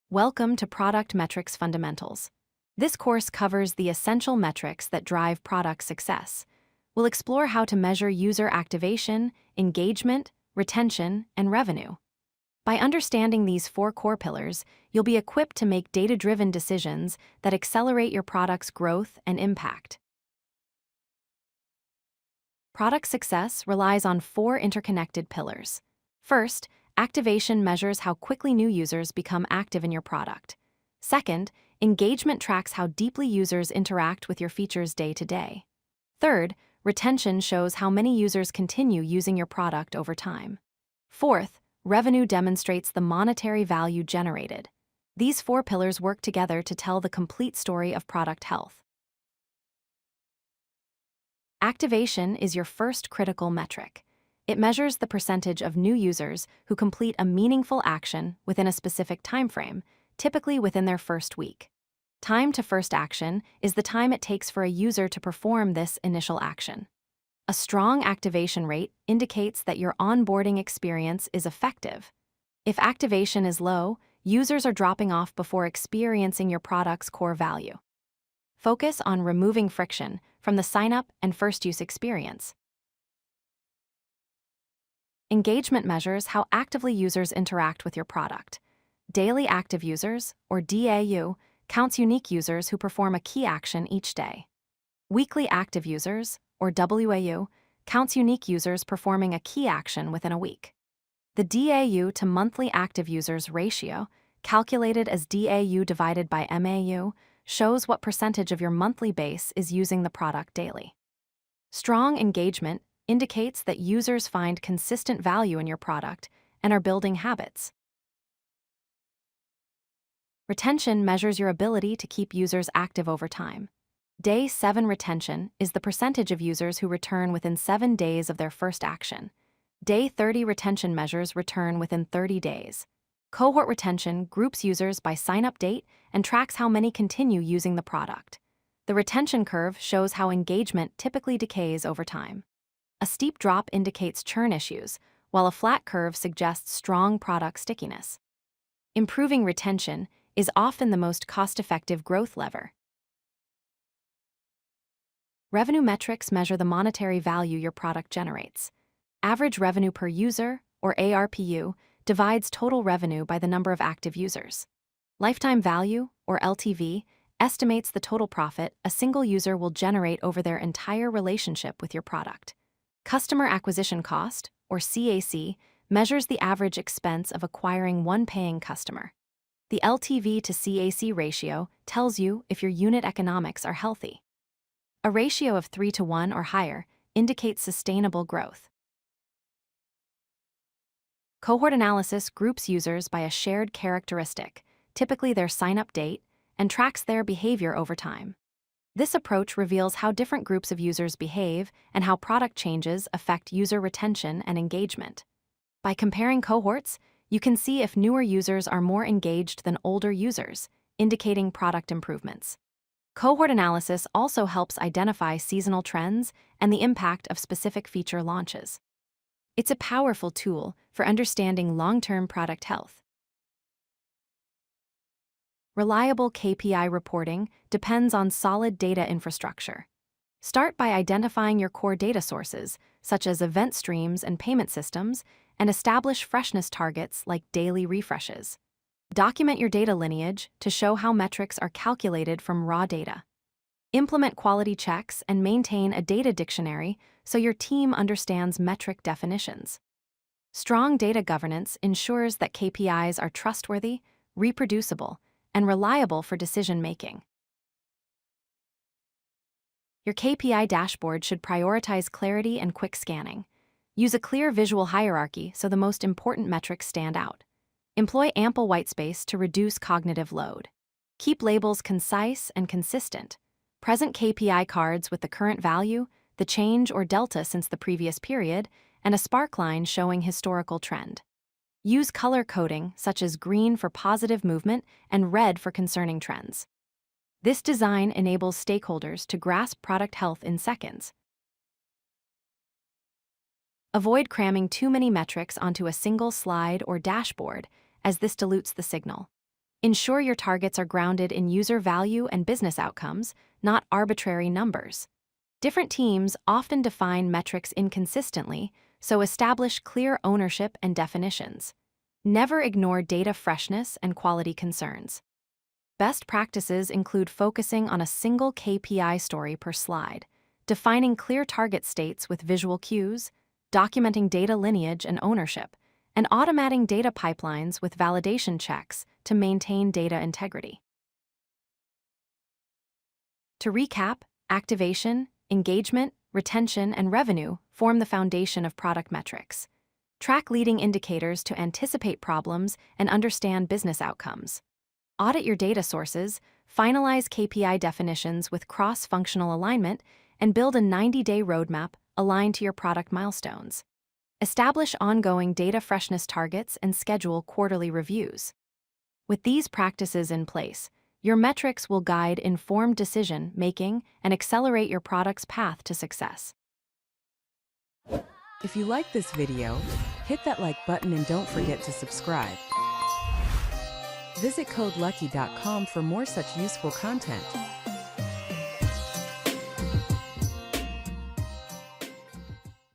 Welcome to Product Metrics Fundamentals. This course covers the essential metrics that drive product success. We'll explore how to measure user activation, engagement, retention, and revenue. By understanding these four core pillars, you'll be equipped to make data-driven decisions that accelerate your product's growth and impact. Product success relies on four interconnected pillars. First, activation measures how quickly new users become active in your product. Second, engagement tracks how deeply users interact with your features day to day. Third, retention shows how many users continue using your product over time. Fourth, revenue demonstrates the monetary value generated. These four pillars work together to tell the complete story of product health. Activation is your first critical metric. It measures the percentage of new users who complete a meaningful action within a specific time frame, typically within their first week. Time to first action is the time it takes for a user to perform this initial action. A strong activation rate indicates that your onboarding experience is effective. If activation is low, users are dropping off before experiencing your product's core value. Focus on removing friction from the sign-up and first-use experience. Engagement measures how actively users interact with your product. Daily active users, or DAU, counts unique users who perform a key action each day. Weekly active users, or WAU, counts unique users performing a key action within a week. The DAU to monthly active users ratio, calculated as DAU divided by MAU, shows what percentage of your monthly base is using the product daily. Strong engagement indicates that users find consistent value in your product and are building habits. Retention measures your ability to keep users active over time. Day 7 retention is the percentage of users who return within 7 days of their first action. Day 30 retention measures return within 30 days. Cohort retention groups users by sign-up date and tracks how many continue using the product. The retention curve shows how engagement typically decays over time. A steep drop indicates churn issues, while a flat curve suggests strong product stickiness. Improving retention is often the most cost-effective growth lever. Revenue metrics measure the monetary value your product generates. Average revenue per user, or ARPU, divides total revenue by the number of active users. Lifetime value, or LTV, estimates the total profit a single user will generate over their entire relationship with your product. Customer acquisition cost, or CAC, measures the average expense of acquiring one paying customer. The LTV to CAC ratio tells you if your unit economics are healthy. A ratio of 3:1 or higher indicates sustainable growth. Cohort analysis groups users by a shared characteristic, typically their sign-up date, and tracks their behavior over time. This approach reveals how different groups of users behave and how product changes affect user retention and engagement. By comparing cohorts, you can see if newer users are more engaged than older users, indicating product improvements. Cohort analysis also helps identify seasonal trends and the impact of specific feature launches. It's a powerful tool for understanding long-term product health. Reliable KPI reporting depends on solid data infrastructure. Start by identifying your core data sources, such as event streams and payment systems, and establish freshness targets like daily refreshes. Document your data lineage to show how metrics are calculated from raw data. Implement quality checks and maintain a data dictionary so your team understands metric definitions. Strong data governance ensures that KPIs are trustworthy, reproducible, and reliable for decision-making. Your KPI dashboard should prioritize clarity and quick scanning. Use a clear visual hierarchy so the most important metrics stand out. Employ ample whitespace to reduce cognitive load. Keep labels concise and consistent. Present KPI cards with the current value, the change or delta since the previous period, and a sparkline showing historical trend. Use color coding, such as green for positive movement and red for concerning trends. This design enables stakeholders to grasp product health in seconds. Avoid cramming too many metrics onto a single slide or dashboard, as this dilutes the signal. Ensure your targets are grounded in user value and business outcomes, not arbitrary numbers. Different teams often define metrics inconsistently, so establish clear ownership and definitions. Never ignore data freshness and quality concerns. Best practices include focusing on a single KPI story per slide, defining clear target states with visual cues, documenting data lineage and ownership, and automating data pipelines with validation checks to maintain data integrity. To recap, activation, engagement, retention, and revenue form the foundation of product metrics. Track leading indicators to anticipate problems and understand business outcomes. Audit your data sources, finalize KPI definitions with cross-functional alignment, and build a 90-day roadmap aligned to your product milestones. Establish ongoing data freshness targets and schedule quarterly reviews. With these practices in place, your metrics will guide informed decision-making and accelerate your product's path to success. If you like this video, hit that like button and don't forget to subscribe. Visit codelucky.com for more such useful content.